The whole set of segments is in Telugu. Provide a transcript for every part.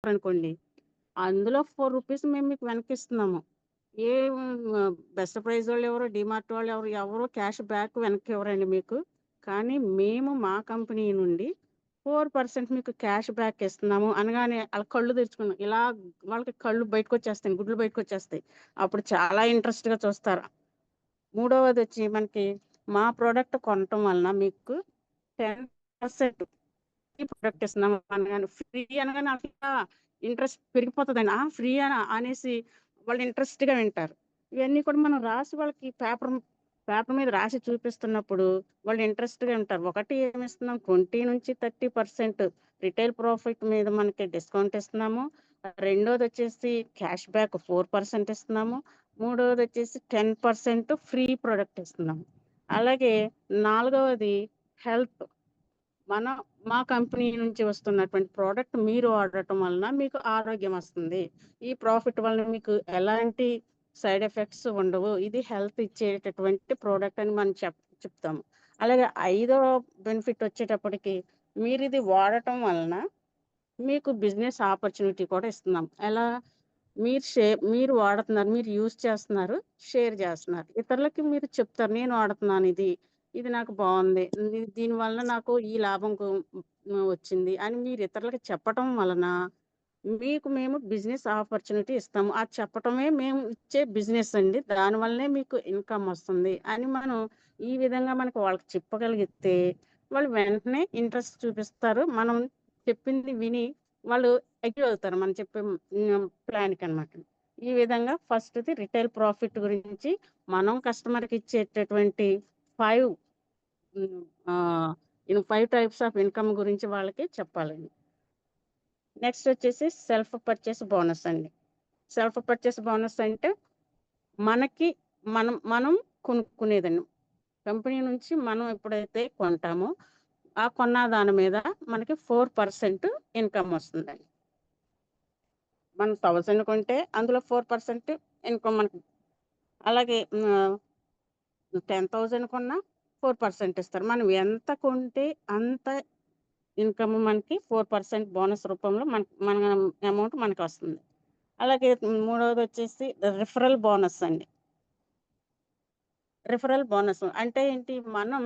అనుకోండి. అందులో రూ. 4 మేము మీకు వెనక్కిస్తున్నాము. ఏ బెస్ట్ ప్రైజ్ వాళ్ళెవరు, డీమార్ట్ వాళ్ళెవరు, ఎవరు క్యాష్ బ్యాక్ వెనక్కివ్వరండి మీకు. కానీ మేము మా కంపెనీ నుండి 4% మీకు క్యాష్ బ్యాక్ ఇస్తున్నాము అనగానే ఆళ్ళ కళ్ళు తెరుచుకుని ఇలా వాళ్ళకి కళ్ళు బయటకొచ్చేస్తాయి. గుడ్లు బయటకొచ్చేస్తాయి. అప్పుడు చాలా ఇంట్రెస్ట్‌గా చూస్తారు. మూడవదొచ్చి మనకి మా ప్రొడక్ట్ కొనటం వలన మీకు 10% ఫ్రీ ప్రొడక్ట్ ఇస్తున్నాము అనగానే ఫ్రీ అనగానే ఆళ్ళకింకా ఇంట్రెస్ట్ పెరిగిపోతదండి. ఫ్రీ అనేసి వాళ్ళు ఇంట్రెస్ట్‌గా వింటారు. ఇవన్నీ కూడా మనం రాసి వాళ్ళకి పేపర్ మీద రాసి చూపిస్తున్నప్పుడు వాళ్ళు ఇంట్రెస్ట్‌గా వింటారు. ఒకటి ఏమిస్తున్నాం 20-30% రిటైల్ ప్రాఫిట్ మీద మనకి డిస్కౌంట్ ఇస్తున్నాము. రెండోదొచ్చేసి క్యాష్ బ్యాక్ 4% ఇస్తున్నాము. మూడోదొచ్చేసి 10% ఫ్రీ ప్రొడక్ట్ ఇస్తున్నాము. అలాగే నాలుగవది హెల్త్. మన మా కంపెనీ నుంచి వస్తున్నటువంటి ప్రోడక్ట్ మీరు వాడటం వలన మీకు ఆరోగ్యం వస్తుంది. ఈ ప్రాఫిట్ వలన మీకు ఎలాంటి సైడ్ ఎఫెక్ట్స్ ఉండవు. ఇది హెల్త్ ఇచ్చేటటువంటి ప్రోడక్ట్ అని మనం చెప్తాము. అలాగే ఐదో బెనిఫిట్ వచ్చేటప్పటికి మీరిది వాడటం వలన మీకు బిజినెస్ ఆపర్చునిటీ కూడా ఇస్తున్నాం. ఎలా? మీరు వాడుతున్నారు, మీరు యూజ్ చేస్తున్నారు, షేర్ చేస్తున్నారు. ఇతరులకి మీరు చెప్తారు, నేను వాడుతున్నాను ఇది. ఇది నాకు బావుంది. దీనివల్ల నాకు ఈ లాభం వచ్చింది అని మీరు ఇతరులకి చెప్పటం వలన మీకు మేము బిజినెస్ ఆపర్చునిటీ ఇస్తాము. అది చెప్పటమే మేము ఇచ్చే బిజినెస్ అండి. దానివల్లనే మీకు ఇన్‌కమ్ వస్తుంది అని మనం ఈ విధంగా వాళ్ళకి చెప్పగలిగితే వాళ్ళు వెంటనే ఇంట్రెస్ట్ చూపిస్తారు. మనం చెప్పింది విని వాళ్ళు అగ్రీ అవుతారు. మనం చెప్పే ప్లాన్‌కనమాట. ఈ విధంగా ఫస్ట్‌ది రిటైల్ ప్రాఫిట్ గురించి మనం కస్టమర్‌కి ఇచ్చేటటువంటి 5 హ్మ్. 5 టైప్స్ ఆఫ్ ఇన్‌కమ్ గురించి వాళ్ళకి చెప్పాలండి. నెక్స్ట్ వచ్చేసి సెల్ఫ్ పర్చేస్ బోనస్ అండి. సెల్ఫ్ పర్చేస్ బోనస్ అంటే మనకి మనం కొనుక్కునేదండి. కంపెనీ నుంచి మనం ఎప్పుడైతే కొంటామో, ఆ కొన్న దాని మీద మనకి 4% ఇన్‌కమ్ వస్తుందండి. మనం 1000 కొంటే అందులో 4% ఇన్‌కమ్ మనకి. అలాగే 10,000 కొన్నా 4% ఇస్తారు. మనం ఎంత కొంటే అంత ఇన్‌కమ్ మనకి 4% బోనస్ రూపంలో మన అమౌంట్ మనకొస్తుంది. అలాగే మూడవదొచ్చేసి రిఫరల్ బోనస్ అండి. రిఫరల్ బోనస్ అంటే ఏంటి? మనం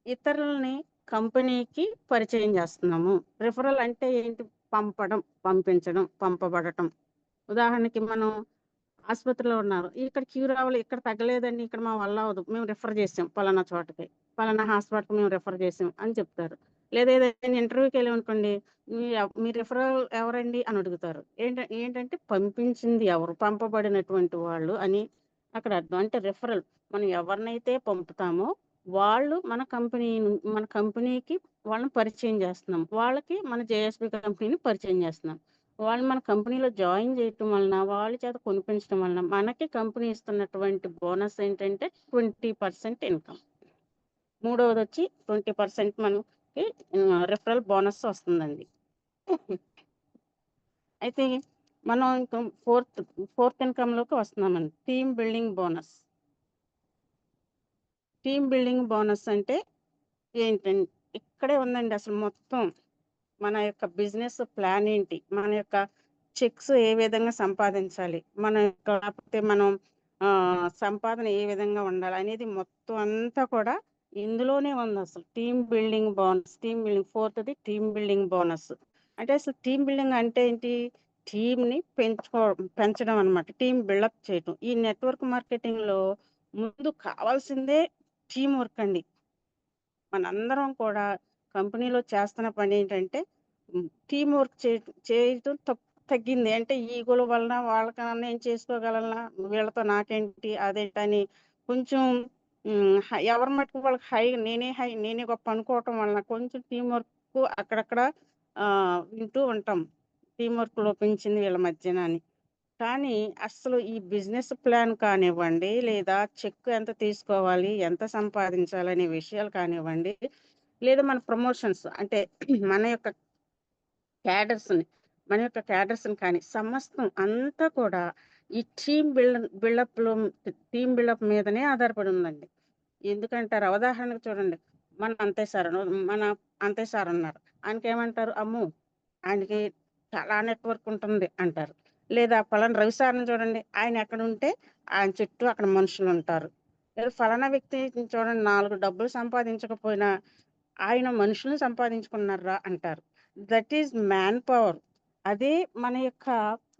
ఇతరులని కంపెనీకి పరిచయం చేస్తున్నాము. రిఫరల్ అంటే ఏంటి? పంపడం, పంపించడం, పంపబడటం. ఉదాహరణకి మనం ఆసుపత్రిలో ఉన్నారు. ఇక్కడ క్యూ రావాలి, ఇక్కడ తగ్గలేదండి, ఇక్కడ మా వల్ల అవ్వదు. మేము రిఫర్ చేసాం పలానా చోటకి. పలానా హాస్పిటల్‌కి మేము రిఫర్ చేసాం అని చెప్తారు. లేదా ఏదైనా ఇంటర్వ్యూకెళ్ళామనుకోండి, మీ రిఫరల్ ఎవరండి అని అడుగుతారు. ఏంటంటే పంపించింది ఎవరు? పంపబడినటువంటి వాళ్ళు అని అక్కడ అర్థం. అంటే రిఫరల్ మనం ఎవరినైతే పంపుతామో వాళ్ళు మన కంపెనీకి వాళ్ళని పరిచయం చేస్తున్నాం. వాళ్ళకి మన జేఎస్‌బీ కంపెనీని పరిచయం చేస్తున్నాం. వాళ్ళు మన కంపెనీలో జాయిన్ చేయటం వలన, వాళ్ళ చేత కొనిపించడం వలన మనకి కంపెనీ ఇస్తున్నటువంటి బోనస్ ఏంటంటే 20% ఇన్‌కమ్. మూడవదొచ్చి 20% మనకి రిఫరల్ బోనస్ వస్తుందండి. అయితే మనం ఇంక ఫోర్త్ ఇన్‌కమ్‌లోకి వస్తున్నామండి. టీమ్ బిల్డింగ్ బోనస్ అంటే ఏంటండి? ఇక్కడే ఉందండి అసలు మొత్తం. మన యొక్క బిజినెస్ ప్లాన్ ఏంటి? మన యొక్క చెక్స్ ఏ విధంగా సంపాదించాలి? మన యొక్క లేకపోతే మనం సంపాదన ఏ విధంగా ఉండాలి? అనేది మొత్తం అంతా కూడా ఇందులోనే ఉందసలు. ఫోర్త్‌ది టీమ్ బిల్డింగ్ బోనస్. అంటే అసలు టీమ్ బిల్డింగ్ అంటే ఏంటి? టీమ్‌ని పెంచడం అనమాట. టీమ్ బిల్డప్ చేయటం. ఈ నెట్వర్క్ మార్కెటింగ్‌లో ముందు కావాల్సిందే టీమ్ వర్క్ అండి. మనందరం కూడా కంపెనీలో చేస్తున్న పనేంటంటే టీమ్ వర్క్ చేయటం తగ్గింది. అంటే ఈగోల వలన వాళ్ళకన్నా నేను చేసుకోగలనా? వీళ్ళతో నాకేంటి? అదేంటని కొంచెం ఎవరి మట్టుకు వాళ్ళకి నేనే గొప్ప అనుకోవటం వలన కొంచెం టీమ్ వర్క్ అక్కడక్కడ వింటూ ఉంటాం. టీమ్ వర్క్ లోపించింది వీళ్ళ మధ్యన అని. కానీ అస్సలు ఈ బిజినెస్ ప్లాన్ కానివ్వండి, లేదా చెక్ ఎంత తీసుకోవాలి, ఎంత సంపాదించాలనే విషయాలు కానివ్వండి, లేదా మన ప్రమోషన్స్ అంటే మన యొక్క క్యాడర్స్‌ని మన యొక్క క్యాడర్స్‌ని కానీ సమస్తం అంతా కూడా ఈ టీమ్ బిల్డప్ మీదనే ఆధారపడి ఉందండి. ఎందుకంటారా? ఉదాహరణకు చూడండి. మన అంతయ్య సార్ ఉన్నారు. ఆయనకేమంటారు? అమ్మో! ఆయనకి చాలా నెట్వర్క్ ఉంటుంది అంటారు. లేదా పలానా రవి సార్‌ని చూడండి. ఆయన ఎక్కడుంటే ఆయన చుట్టూ అక్కడ మనుషులుంటారు. లేదా ఫలానా వ్యక్తిని చూడండి 4 డబ్బులు సంపాదించకపోయినా ఆయన మనుషుల్ని సంపాదించుకున్నార్రా అంటారు. That is man power. అదే మన యొక్క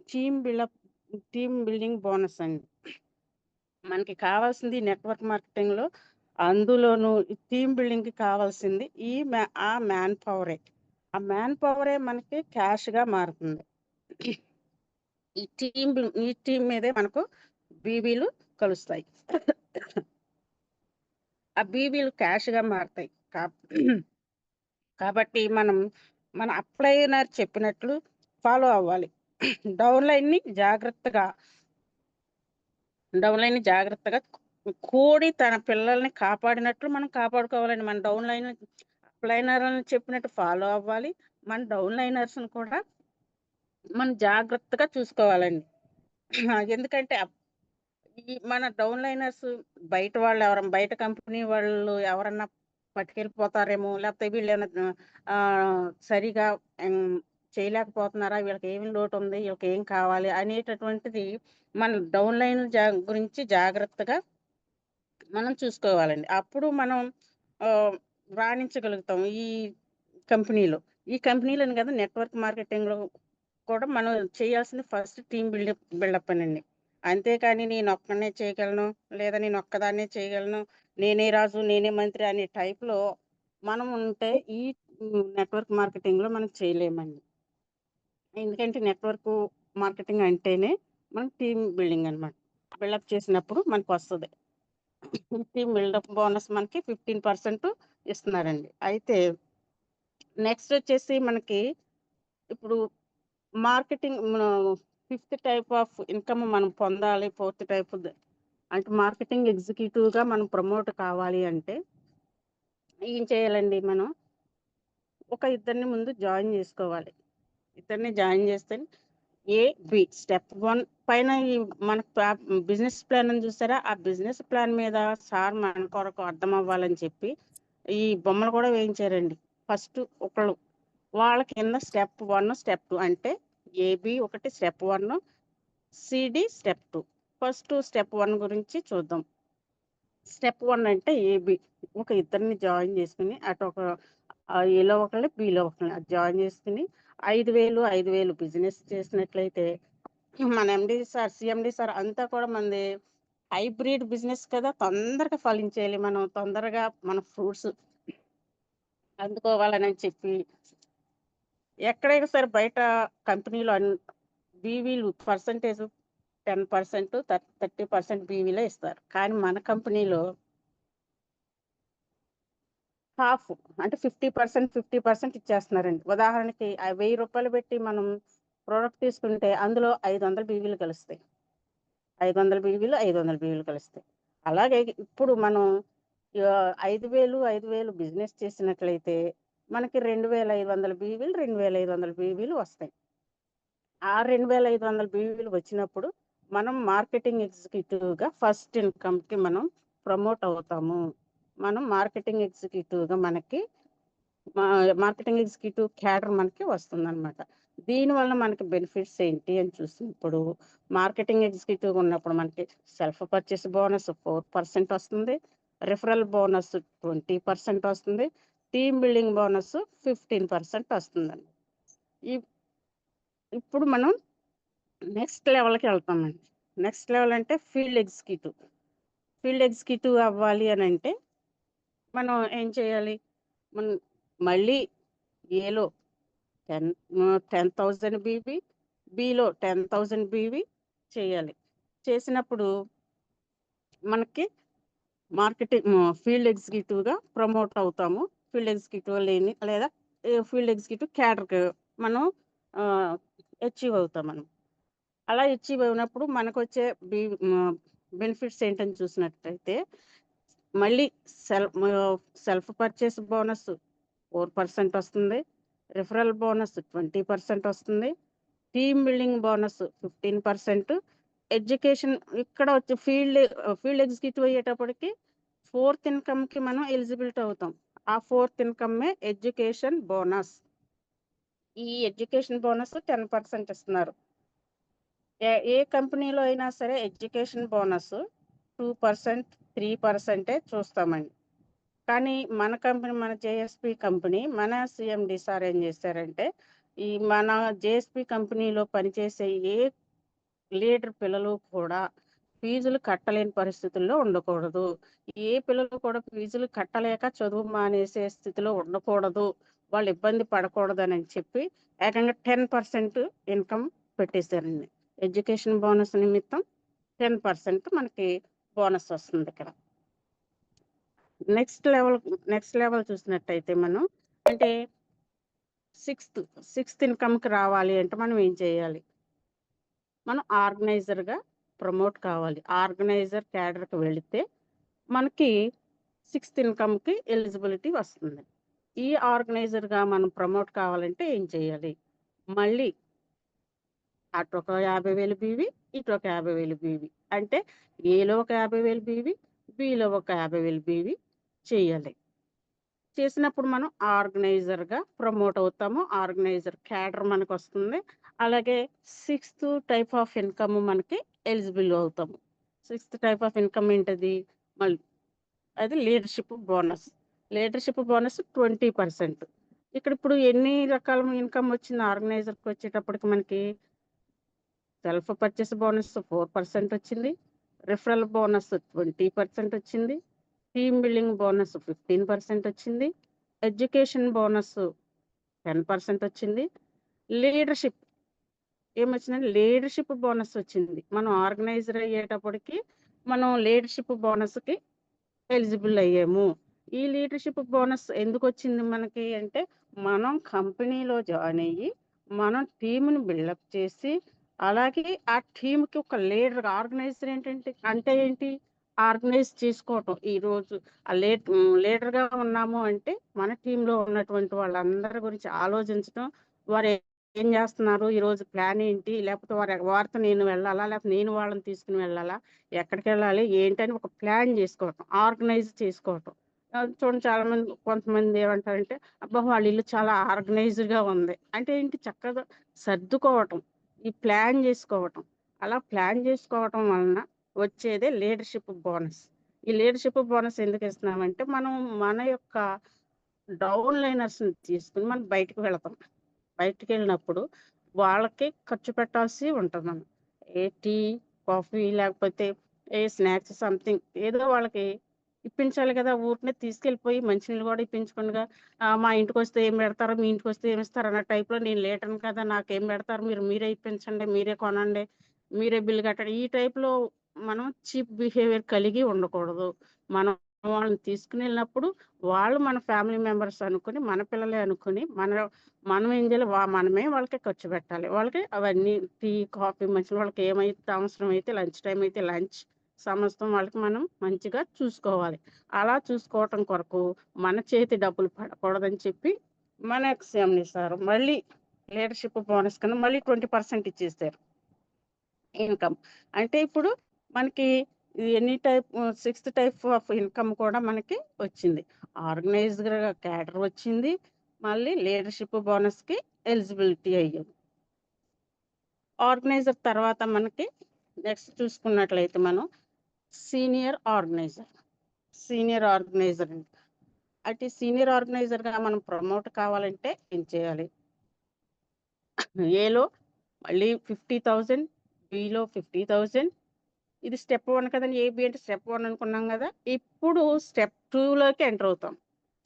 team buildup team building bonus అండి. మనకి కావాల్సింది నెట్వర్క్ మార్కెటింగ్‌లో అందులోనూ ఈ టీమ్ బిల్డింగ్‌కి కావాల్సింది ఆ మ్యాన్ పవరే. ఆ మ్యాన్ పవరే మనకి క్యాష్‌గా మారుతుంది. ఈ టీమ్ మీదే మనకు బీబీలు కలుస్తాయి. ఆ బీబీలు క్యాష్‌గా మారతాయి. కాబట్టి మన అప్లైనర్ చెప్పినట్లు ఫాలో అవ్వాలి. డౌన్‌లైన్‌ని జాగ్రత్తగా డౌన్‌లైన్‌ని జాగ్రత్తగా కోడి తన పిల్లల్ని కాపాడినట్లు మనం కాపాడుకోవాలండి. మన అప్లైనర్‌ని చెప్పినట్టు ఫాలో అవ్వాలి. మన డౌన్‌లైనర్స్‌ని కూడా మనం జాగ్రత్తగా చూసుకోవాలండి. ఎందుకంటే మన డౌన్‌లైనర్స్ బయట కంపెనీ వాళ్ళు ఎవరన్నా పట్టుకెళ్ళిపోతారేమో, లేకపోతే వీళ్ళేమన్నా సరిగా హ్మ్, చేయలేకపోతున్నారా? వీళ్ళకేమి లోటుంది? వీళ్ళకేం కావాలి? అనేటటువంటిది మన డౌన్‌లైన్ గురించి జాగ్రత్తగా మనం చూసుకోవాలండి. అప్పుడు మనం ఆహ్, రాణించగలుగుతాం కంపెనీలో. ఈ కంపెనీలని కాదు నెట్వర్క్ మార్కెటింగ్‌లో కూడా మనం చేయాల్సింది ఫస్ట్ టీమ్ బిల్డప్పేనండి. అంతేకాని నేనొక్కడినే చేయగలను, లేదా నేనొక్కదాన్నే చేయగలను, నేనే రాజు, నేనే మంత్రి అనే టైప్‌లో మనం ఉంటే నెట్వర్క్ మార్కెటింగ్‌లో మనం చేయలేమండి. ఎందుకంటే నెట్వర్కు మార్కెటింగ్ అంటేనే మనం టీమ్ బిల్డింగ్ అనమాట. బిల్డప్ చేసినప్పుడు మనకొస్తది. టీమ్ బిల్డప్ బోనస్ మనకి 15% ఇస్తున్నారండి. అయితే నెక్స్ట్ వచ్చేసి మనకి ఇప్పుడు marketing fifth type of income మనం పొందాలి. ఫోర్త్ టైప్ అంటే మార్కెటింగ్ ఎగ్జిక్యూటివ్‌గా మనం ప్రమోట్ కావాలి అంటే ఏం చేయాలండి మనం? ఇద్దరిని ముందు జాయిన్ చేసుకోవాలి. ఇద్దరిని జాయిన్ చేస్తే ఏ, బి స్టెప్ 1 పైన మన బిజినెస్ ప్లాన్ ఉంది చూసారా? ఆ బిజినెస్ ప్లాన్ మీద సార్ మన కొరకు అర్థమవ్వాలని చెప్పి ఈ బొమ్మలు కూడా వేయించారండి. ఫస్ట్ ఒకళ్ళు వాళ్ళ కింద స్టెప్ 1, స్టెప్ 2 అంటే ఏబి ఒకటి step 1, CD step 2. First step 1 గురించి చూద్దాం. స్టెప్ 1 అంటే ఏబి. ఇద్దరిని జాయిన్ చేసుకొని అటు ఏలో ఒకళ్ళని, బిలో ఒకళ్ళని జాయిన్ చేసుకొని 5,000 బిజినెస్ చేసినట్లయితే మన సీఎండీ సార్ అంతా కూడా మనది హైబ్రిడ్ బిజినెస్ కదా! తొందరగా ఫలించేయాలి. మనం తొందరగా మన ఫ్రూట్స్ అందుకోవాలని చెప్పి ఎక్కడైనా సరే బయట కంపెనీలో బీవీలు పర్సెంటేజ్ 10%, 30% బీవీలే ఇస్తారు. కానీ మన కంపెనీలో హాఫ్ అంటే 50% ఇచ్చేస్తున్నారండి. ఉదాహరణకి రూ. 1000 పెట్టి మనం ప్రొడక్ట్ తీసుకుంటే అందులో 500 బీవీలు కలుస్తాయి. 500 బీవీలు కలుస్తాయి. అలాగే ఇప్పుడు మనం 5,000 బిజినెస్ చేసినట్లయితే మనకి 2,500 బీవీలు, 2,500 బీవీలు వస్తాయి. ఆ 2,500 బీవీలు వచ్చినప్పుడు మనం మార్కెటింగ్ ఎగ్జిక్యూటివ్‌గా ఫస్ట్ ఇన్‌కమ్‌కి మనం ప్రమోట్ అవుతాము. మనం మార్కెటింగ్ ఎగ్జిక్యూటివ్‌గా మనకి మార్కెటింగ్ ఎగ్జిక్యూటివ్ క్యాడర్ మనకి వస్తుందన్నమాట. దీనివల్ల మనకి బెనిఫిట్స్ ఏంటి అని చూసినప్పుడు మార్కెటింగ్ ఎగ్జిక్యూటివ్ ఉన్నప్పుడు మనకి సెల్ఫ్ పర్చేస్ బోనస్ 4% వస్తుంది. రిఫరల్ బోనస్ 20% వస్తుంది. టీమ్ బిల్డింగ్ బోనస్ 15% వస్తుందండి. ఇ ఇప్పుడు మనం నెక్స్ట్ లెవెల్‌కి వెళ్తామండి. నెక్స్ట్ లెవెల్ అంటే ఫీల్డ్ ఎగ్జిక్యూటివ్. ఫీల్డ్ ఎగ్జిక్యూటివ్ అవ్వాలి అనంటే మనం ఏం చేయాలి? మనం మళ్ళీ ఏలో 10,000 బీవీ, బిలో 10,000 బీవీ చేయాలి. చేసినప్పుడు మనకి ఫీల్డ్ ఎగ్జిక్యూటివ్‌గా ప్రమోట్ అవుతాము. ఫీల్డ్ ఎగ్జిక్యూటివ్ లేదా ఫీల్డ్ ఎగ్జిక్యూటివ్ క్యాడర్‌కి మనం ఆహ్, అచీవ్ అవుతాం మనం. అలా అచీవ్ అయినప్పుడు మనకొచ్చే బెనిఫిట్స్ ఏంటని చూసినట్టయితే మళ్ళీ సెల్ఫ్ పర్చేస్ బోనస్ 4% వస్తుంది. రిఫరల్ బోనస్ 20% వస్తుంది. Team building bonus 15%. ఎడ్యుకేషన్ ఇక్కడ వచ్చి ఫీల్డ్ ఎగ్జిక్యూటివ్ అయ్యేటప్పటికి ఫోర్త్ ఇన్‌కమ్‌కి మనం ఎలిజిబిలిటీ అవుతాం. ఆ ఫోర్త్ ఇన్‌కమే ఎడ్యుకేషన్ బోనస్. ఈ ఎడ్యుకేషన్ బోనస్ 10% ఇస్తున్నారు. ఏ కంపెనీలో అయినా సరే ఎడ్యుకేషన్ బోనస్ 2%, 3% చూస్తామండి. కానీ మన కంపెనీ, మన జేఎస్పీ కంపెనీ, మన సీఎండి సార్ ఏం చేశారంటే, ఈ మన జేఎస్పీ కంపెనీలో పనిచేసే ఏ లీడర్ పిల్లలు కూడా ఫీజులు కట్టలేని పరిస్థితుల్లో ఉండకూడదు. ఏ పిల్లలు కూడా ఫీజులు కట్టలేక చదువు మానేసే స్థితిలో ఉండకూడదు. వాళ్ళు ఇబ్బంది పడకూడదని చెప్పి ఏకంగా 10% ఇన్కమ్ పెట్టేశారండి. ఎడ్యుకేషన్ బోనస్ నిమిత్తం 10% మనకి బోనస్ వస్తుంది ఇక్కడ. నెక్స్ట్ లెవెల్ చూసినట్టయితే మనం అంటే సిక్స్త్ ఇన్కమ్కి రావాలి అంటే మనం ఏం చేయాలి? మనం ఆర్గనైజర్గా ప్రమోట్ కావాలి. ఆర్గనైజర్ క్యాడర్కి వెళితే మనకి సిక్స్త్ ఇన్కమ్కి ఎలిజిబిలిటీ వస్తుంది. ఈ ఆర్గనైజర్గా మనం ప్రమోట్ కావాలంటే ఏం చేయాలి? మళ్ళీ అటు ఒక 50,000 బీవీ, ఇటు ఒక 50,000 బీవీ. అంటే ఏలో ఒక 50,000 బీవీ, బిలో ఒక 50,000 బీవీ చేయాలి. చేసినప్పుడు మనం ఆర్గనైజర్గా ప్రమోట్ అవుతాము. ఆర్గనైజర్ క్యాడర్ మనకు వస్తుంది. అలాగే సిక్స్త్ టైప్ ఆఫ్ ఇన్కమ్ మనకి ఎలిజిబుల్ అవుతాము. సిక్స్త్ టైప్ ఆఫ్ ఇన్కమ్ ఏంటది? మళ్ళీ అది లీడర్షిప్ బోనస్. Leadership bonus 20%. ఇక్కడ ఇప్పుడు ఎన్ని రకాల ఇన్కమ్ వచ్చింది ఆర్గనైజర్కి వచ్చేటప్పటికి? మనకి సెల్ఫ్ పర్చేస్ బోనస్ 4% వచ్చింది. రిఫరల్ బోనస్ 20% వచ్చింది. టీమ్ బిల్డింగ్ బోనస్ 15% వచ్చింది. ఎడ్యుకేషన్ బోనస్ 10% వచ్చింది. లీడర్షిప్ ఏమొచ్చిందంటే లీడర్షిప్ బోనస్ వచ్చింది. మనం ఆర్గనైజర్ అయ్యేటప్పటికి మనం లీడర్షిప్ బోనస్కి ఎలిజిబుల్ అయ్యాము. ఈ లీడర్షిప్ బోనస్ ఎందుకు వచ్చింది మనకి అంటే, మనం కంపెనీలో జాయిన్ అయ్యి మనం టీంని బిల్డప్ చేసి, అలాగే ఆ టీంకి ఒక లీడర్, ఆర్గనైజర్ అంటే ఏంటి? ఆర్గనైజ్ చేసుకోవటం. ఈరోజు ఆ లీడర్గా ఉన్నాము అంటే మన టీంలో ఉన్నటువంటి వాళ్ళందరి గురించి ఆలోచించడం, వారు ఏం చేస్తున్నారు, ఈరోజు ప్లాన్ ఏంటి, లేకపోతే వారితో నేను వెళ్ళాలా, లేకపోతే నేను వాళ్ళని తీసుకుని వెళ్ళాలా, ఎక్కడికి వెళ్ళాలి ఏంటని ఒక ప్లాన్ చేసుకోవటం, ఆర్గనైజ్ చేసుకోవటం. చూడండి, చాలా మంది కొంతమంది ఏమంటారంటే, అబ్బా వాళ్ళ ఇల్లు చాలా ఆర్గనైజ్డ్గా ఉంది అంటే ఏంటి? చక్కగా సర్దుకోవటం, ఈ ప్లాన్ చేసుకోవటం. అలా ప్లాన్ చేసుకోవటం వలన వచ్చేదే లీడర్షిప్ బోనస్. ఈ లీడర్షిప్ బోనస్ ఎందుకు ఇస్తున్నామంటే, మనం మన యొక్క డౌన్ లైనర్స్ని తీసుకుని మనం బయటకు వెళతాం. బయటికి వెళ్ళినప్పుడు వాళ్ళకి ఖర్చు పెట్టాల్సి ఉంటుంది. మనం ఏ టీ, కాఫీ, లేకపోతే ఏ స్నాక్స్, సంథింగ్ ఏదో వాళ్ళకి ఇప్పించాలి కదా. ఊరికనే తీసుకెళ్ళిపోయి మంచినీళ్ళు కూడా ఇప్పించకుండా మా ఇంటికి వస్తే ఏం పెడతారో, మీ ఇంటికి వస్తే ఏమి ఇస్తారు అన్న టైప్లో, నేను లేటను కదా, నాకేం పెడతారు, మీరే ఇప్పించండి, మీరే కొనండి, మీరే బిల్లు కట్టండి, ఈ టైప్లో మనం చీప్ బిహేవియర్ కలిగి ఉండకూడదు. మనం వాళ్ళని తీసుకుని వెళ్ళినప్పుడు వాళ్ళు మన ఫ్యామిలీ మెంబర్స్ అనుకుని, మన పిల్లలే అనుకుని, మనం ఏం చేయాలి? మనమే వాళ్ళకి ఖర్చు పెట్టాలి. వాళ్ళకి అవన్నీ టీ, కాఫీ, మంచి వాళ్ళకి ఏమైతే అవసరం అయితే, లంచ్ టైం అయితే లంచ్, సమస్తం వాళ్ళకి మనం మంచిగా చూసుకోవాలి. అలా చూసుకోవటం కొరకు మన చేతి డబ్బులు పడకూడదని చెప్పి మన ఎక్స్ఎండి సార్ మళ్ళీ లీడర్షిప్ బోనస్ కింద మళ్ళీ 20% ఇచ్చేసారు ఇన్కమ్. అంటే ఇప్పుడు మనకి సిక్స్త్ టైప్ ఆఫ్ ఇన్కమ్ కూడా మనకి వచ్చింది. ఆర్గనైజ్డ్ క్యాడర్ వచ్చింది, మళ్ళీ లీడర్షిప్ బోనస్కి ఎలిజిబిలిటీ అయ్యాం. ఆర్గనైజర్ తర్వాత మనకి నెక్స్ట్ చూసుకున్నట్లయితే మనం సీనియర్ ఆర్గనైజర్ అంటే సీనియర్ ఆర్గనైజర్గా మనం ప్రమోట్ కావాలంటే ఏం చేయాలి? ఏలో మళ్ళీ 50,000, బిలో 50,000. ఇది స్టెప్ 1 కదండి. ఏబి అంటే స్టెప్ 1 అనుకున్నాం కదా. ఇప్పుడు స్టెప్ 2లోకి ఎంటర్ అవుతాం.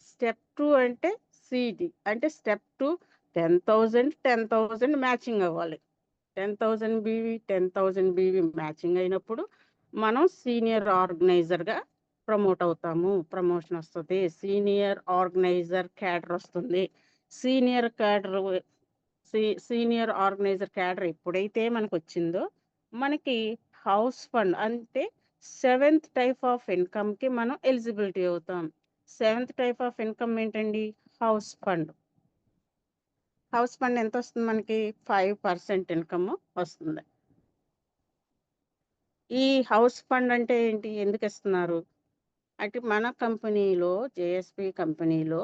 స్టెప్ 2 అంటే సిడి అంటే స్టెప్ 2 10,000 మ్యాచింగ్ అవ్వాలి. 10,000 బీవీ 10,000 బీవీ మ్యాచింగ్ అయినప్పుడు మనం సీనియర్ ఆర్గనైజర్గా ప్రమోట్ అవుతాము. ప్రమోషన్ వస్తుంది, సీనియర్ ఆర్గనైజర్ క్యాడర్ వస్తుంది. సీనియర్ ఆర్గనైజర్ క్యాడర్ ఎప్పుడైతే మనకు వచ్చిందో మనకి హౌస్ ఫండ్ అంటే 7th టైప్ ఆఫ్ ఇన్కమ్కి మనం ఎలిజిబిలిటీ అవుతాం. 7th టైప్ ఆఫ్ ఇన్కమ్ ఏంటండి? హౌస్ ఫండ్ ఎంత వస్తుంది మనకి? 5% ఇన్కమ్ వస్తుంది. ఈ హౌస్ ఫండ్ అంటే ఏంటి? ఎందుకు ఇస్తున్నారు అంటే, మన కంపెనీలో, జేఎస్పీ కంపెనీలో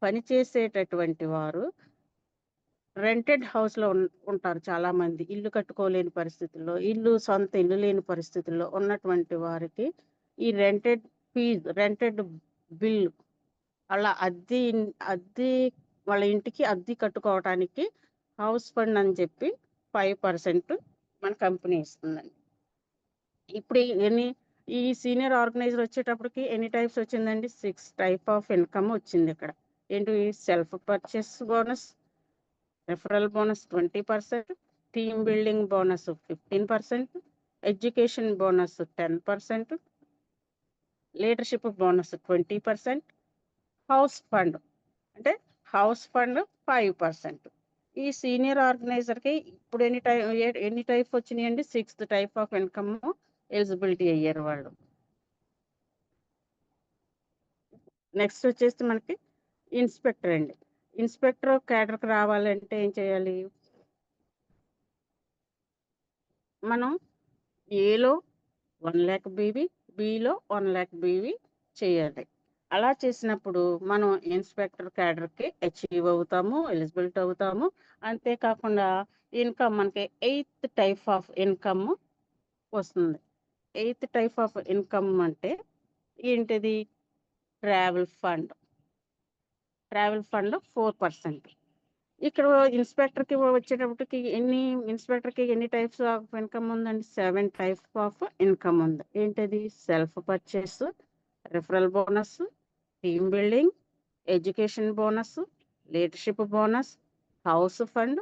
పనిచేసేటటువంటి వారు రెంటెడ్ హౌస్లో ఉంటారు చాలా మంది. ఇల్లు కట్టుకోలేని పరిస్థితుల్లో, సొంత ఇల్లు లేని పరిస్థితుల్లో ఉన్నటువంటి వారికి ఈ రెంటెడ్ బిల్ అలా అద్దె వాళ్ళ ఇంటికి అద్దె కట్టుకోవటానికి హౌస్ ఫండ్ అని చెప్పి 5% మన కంపెనీ ఇస్తుందండి. ఇప్పుడు ఈ సీనియర్ ఆర్గనైజర్ వచ్చేటప్పటికి ఎన్ని టైప్స్ వచ్చిందండి? 6 టైప్ ఆఫ్ ఇన్కమ్ వచ్చింది ఇక్కడ. ఏంటి? Self purchase bonus, referral bonus 20%, team building bonus 15%, education bonus 10%, leadership bonus 20%, house fund 5%. ఈ సీనియర్ ఆర్గనైజర్కి ఇప్పుడు ఎన్ని టైప్ వచ్చినాయండి? 6th type of income eligibility అయ్యారు వాళ్ళు. నెక్స్ట్ వచ్చేసి మనకి ఇన్స్పెక్టర్ అండి. ఇన్స్పెక్టర్ క్యాడర్కి రావాలంటే ఏం చేయాలి? మనం ఏలో 1 lakh బీవీ, బిలో 1 lakh బీవీ చేయాలి. అలా చేసినప్పుడు మనం ఇన్స్పెక్టర్ క్యాడర్కి అచీవ్ అవుతాము, ఎలిజిబిలిటీ అవుతాము. అంతేకాకుండా ఇన్కమ్ మనకి 8th టైప్ ఆఫ్ ఇన్కమ్ వస్తుంది. 8th టైప్ ఆఫ్ ఇన్కమ్ అంటే ఏంటిది? Travel fund 4%. ఇక్కడ ఇన్స్పెక్టర్కి వచ్చేటప్పటికి ఎన్ని టైప్స్ ఆఫ్ ఇన్కమ్ ఉందండి? 7 టైప్స్ ఆఫ్ ఇన్కమ్ ఉంది. ఏంటది? Self purchase, referral bonus, team building, education bonus, leadership bonus, house fund,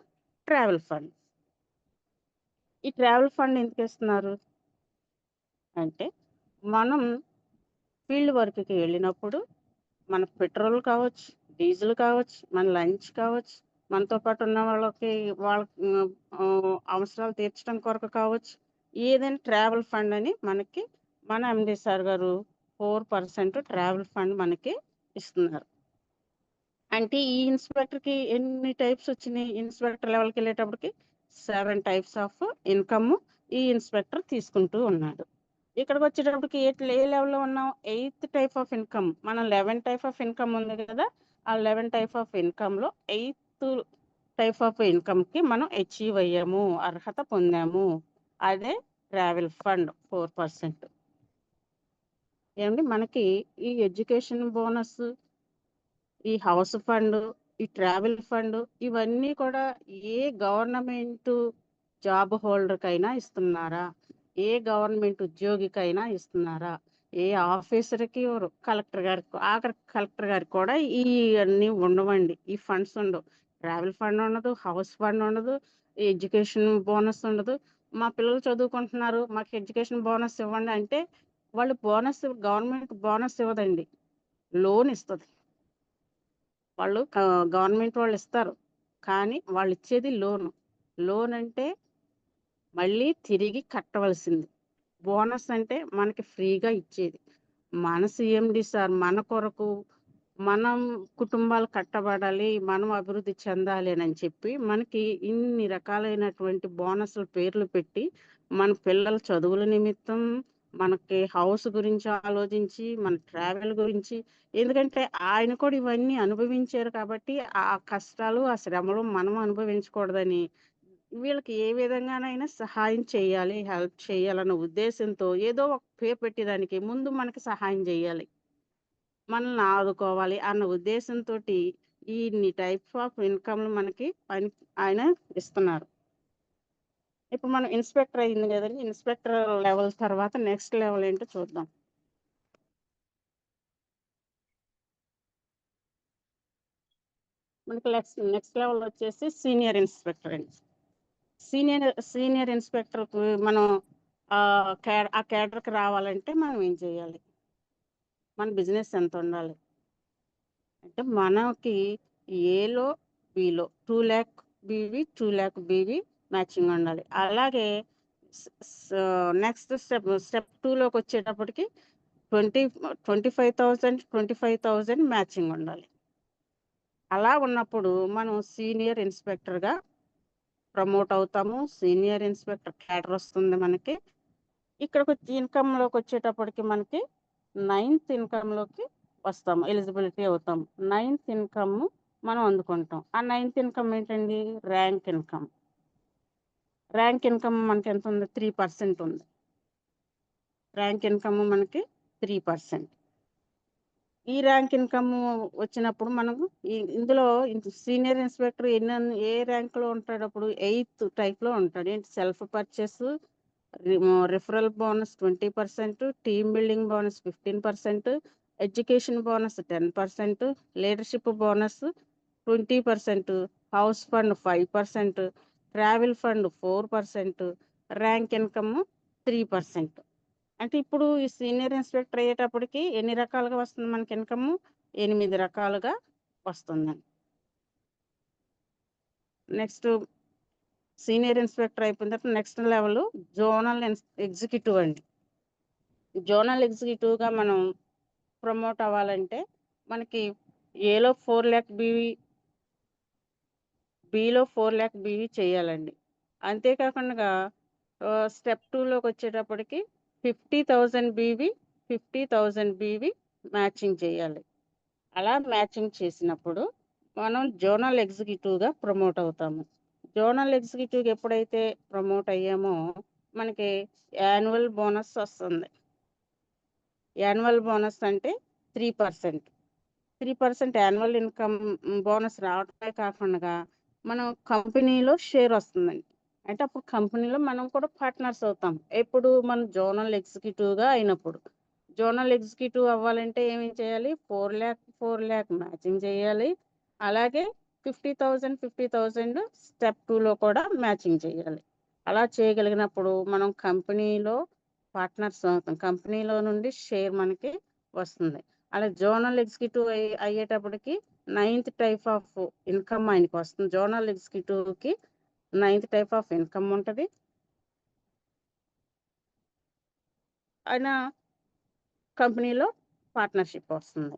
travel fund. ఈ ట్రావెల్ ఫండ్ ఎందుకు ఇస్తున్నారు అంటే మనం ఫీల్డ్ వర్క్కి వెళ్ళినప్పుడు మన పెట్రోల్ కావచ్చు, డీజిల్ కావచ్చు, మన లంచ్ కావచ్చు, మనతో పాటు ఉన్న వాళ్ళ అవసరాలు తీర్చడం కొరకు కావచ్చు, ఏదైనా ట్రావెల్ ఫండ్ అని మనకి మన ఎండి సార్ గారు 4% ట్రావెల్ ఫండ్ మనకి ఇస్తున్నారు. అంటే ఈ ఇన్స్పెక్టర్కి ఎన్ని టైప్స్ వచ్చినాయి? ఇన్స్పెక్టర్ లెవెల్కి వెళ్ళేటప్పటికి 7 టైప్స్ ఆఫ్ ఇన్కమ్ ఈ ఇన్స్పెక్టర్ తీసుకుంటూ ఉన్నాడు. ఇక్కడికి వచ్చేటప్పటికి ఏ లెవెల్లో ఉన్నాం? 8th type of income. మనం 11 టైప్ ఆఫ్ ఇన్కమ్ ఉంది కదా, ఆ 11 టైప్ ఆఫ్ ఇన్కమ్లో 8th టైప్ ఆఫ్ ఇన్కమ్కి మనం అచీవ్ అయ్యాము, అర్హత పొందాము. అదే ట్రావెల్ ఫండ్ 4%. ఏమండి, మనకి ఈ ఎడ్యుకేషన్ బోనస్, ఈ హౌస్ ఫండ్, ఈ ట్రావెల్ ఫండ్ ఇవన్నీ కూడా ఏ గవర్నమెంట్ జాబ్ హోల్డర్కైనా ఇస్తున్నారా? ఏ గవర్నమెంట్ ఉద్యోగికైనా ఇస్తున్నారా? ఏ ఆఫీసర్కి ఎవరు? కలెక్టర్ గారికి, ఆఖరి కలెక్టర్ గారికి కూడా ఇవన్నీ ఉండవండి. ఈ ఫండ్స్ ఉండవు. ట్రావెల్ ఫండ్ ఉండదు, హౌస్ ఫండ్ ఉండదు, ఎడ్యుకేషన్ బోనస్ ఉండదు. మా పిల్లలు చదువుకుంటున్నారు, మాకు ఎడ్యుకేషన్ బోనస్ ఇవ్వండి అంటే వాళ్ళు గవర్నమెంట్ బోనస్ ఇవ్వదండి, లోన్ ఇస్తుంది. వాళ్ళు గవర్నమెంట్ వాళ్ళు ఇస్తారు, కానీ వాళ్ళు ఇచ్చేది లోన్ అంటే మళ్ళీ తిరిగి కట్టవలసింది. బోనస్ అంటే మనకి ఫ్రీగా ఇచ్చేది. మన సిఎండి సార్ మన కొరకు మనం కుటుంబాలు కట్టబడాలి, మనం అభివృద్ధి చెందాలి అని చెప్పి మనకి ఇన్ని రకాలైనటువంటి బోనస్ల పేర్లు పెట్టి మన పిల్లల చదువుల నిమిత్తం, మనకి హౌస్ గురించి ఆలోచించి, మన ట్రావెల్ గురించి, ఎందుకంటే ఆయన కూడా ఇవన్నీ అనుభవించారు కాబట్టి ఆ కష్టాలు, ఆ శ్రమలు మనం అనుభవించకూడదని వీళ్ళకి ఏ విధంగానైనా సహాయం చేయాలి, హెల్ప్ చేయాలన్న ఉద్దేశంతో ఏదో ఒక పేరు పెట్టేదానికి ముందు మనకి సహాయం చేయాలి, మనల్ని ఆదుకోవాలి అన్న ఉద్దేశంతో ఇన్ని టైప్స్ ఆఫ్ ఇన్కమ్లు మనకి ఆయన ఇస్తున్నారు. ఇప్పుడు మనం ఇన్స్పెక్టర్ అయింది కదండి, ఇన్స్పెక్టర్ లెవెల్ తర్వాత నెక్స్ట్ లెవెల్ ఏంటో చూద్దాం. మనకి నెక్స్ట్ లెవెల్ వచ్చేసి సీనియర్ ఇన్స్పెక్టర్ అండి. సీనియర్ ఇన్స్పెక్టర్కి మనం ఆ క్యాడర్కి రావాలంటే మనం ఏం చేయాలి? మన బిజినెస్ ఎంత ఉండాలి అంటే మనకి ఏలో బిలో 2 lakh BV 2 lakh BV matching ఉండాలి. అలాగే నెక్స్ట్ స్టెప్ 2లోకి వచ్చేటప్పటికి 25,000 మ్యాచింగ్ ఉండాలి. అలా ఉన్నప్పుడు మనం సీనియర్ ఇన్స్పెక్టర్గా ప్రమోట్ అవుతాము. సీనియర్ ఇన్స్పెక్టర్ క్యాడర్ వస్తుంది మనకి. ఇక్కడికి ఇన్కమ్లోకి వచ్చేటప్పటికి మనకి 9th ఇన్కమ్లోకి వస్తాము, ఎలిజిబిలిటీ అవుతాము. 9th ఇన్కమ్ మనం అందుకుంటాం. ఆ 9th ఇన్‌కమ్ ఏంటండి? Rank income. ర్యాంక్ ఇన్‌కమ్ మనకి ఎంత ఉంది? 3% ఉంది. ర్యాంక్ ఇన్‌కమ్ మనకి 3%. ఈ ర్యాంక్ ఇన్‌కమ్ వచ్చినప్పుడు మనకు ఇందులో సీనియర్ ఇన్స్‌పెక్టర్ ఏ ర్యాంక్‌లో ఉంటాడు అప్పుడు? 8th టైప్‌లో ఉంటాడు. ఏంటి? Self purchase, referral bonus 20%, team building bonus 15%, education bonus 10%, leadership bonus 20%, house fund 5%, travel fund 4%, rank income 3%. అంటే ఇప్పుడు ఈ సీనియర్ ఇన్స్‌పెక్టర్ అయ్యేటప్పటికి ఎన్ని రకాలుగా వస్తుంది మనకి ఇన్‌కమ్? 8 రకాలుగా వస్తుందండి. నెక్స్ట్ సీనియర్ ఇన్స్‌పెక్టర్ అయిపోయిన తర్వాత నెక్స్ట్ లెవెల్ జోనల్ ఎగ్జిక్యూటివ్ అండి. జోనల్ ఎగ్జిక్యూటివ్‌గా మనం ప్రమోట్ అవ్వాలంటే మనకి ఏలో 4 లాక్ బీవీ, బిలో 4 లాక్ బీవీ చేయాలండి. అంతేకాకుండా స్టెప్ 2లోకి వచ్చేటప్పటికి 50,000 బీవీ, 50,000 బీవీ మ్యాచింగ్ చేయాలి. అలా మ్యాచింగ్ చేసినప్పుడు మనం జోనల్ ఎగ్జిక్యూటివ్‌గా ప్రమోట్ అవుతాము. జోనల్ ఎగ్జిక్యూటివ్‌గా ఎప్పుడైతే ప్రమోట్ అయ్యామో మనకి యాన్యువల్ బోనస్ వస్తుంది. యాన్యువల్ బోనస్ అంటే 3%. 3% యాన్యువల్ ఇన్‌కమ్ బోనస్ రావడమే కాకుండా మనం కంపెనీలో షేర్ వస్తుందండి. అంటే అప్పుడు కంపెనీలో మనం కూడా పార్ట్నర్స్ అవుతాం. ఎప్పుడు? మనం జోనల్ ఎగ్జిక్యూటివ్‌గా అయినప్పుడు. జోనల్ ఎగ్జిక్యూటివ్ అవ్వాలంటే ఏమి చేయాలి? 4 లాక్ మ్యాచింగ్ చేయాలి. అలాగే 50,000, 50,000 స్టెప్ 2లో కూడా మ్యాచింగ్ చేయాలి. అలా చేయగలిగినప్పుడు మనం కంపెనీలో పార్ట్నర్స్ అవుతాం. కంపెనీలో నుండి షేర్ మనకి వస్తుంది. అలా జోనల్ ఎగ్జిక్యూటివ్ అయ్యేటప్పటికి 9th టైప్ ఆఫ్ ఇన్‌కమ్ ఆయనకి వస్తుంది. జోనల్ ఎగ్జిక్యూటివ్‌కి 9th టైప్ ఆఫ్ ఇన్‌కమ్ ఉంటది. ఆయన కంపెనీలో పార్ట్నర్‌షిప్ వస్తుంది.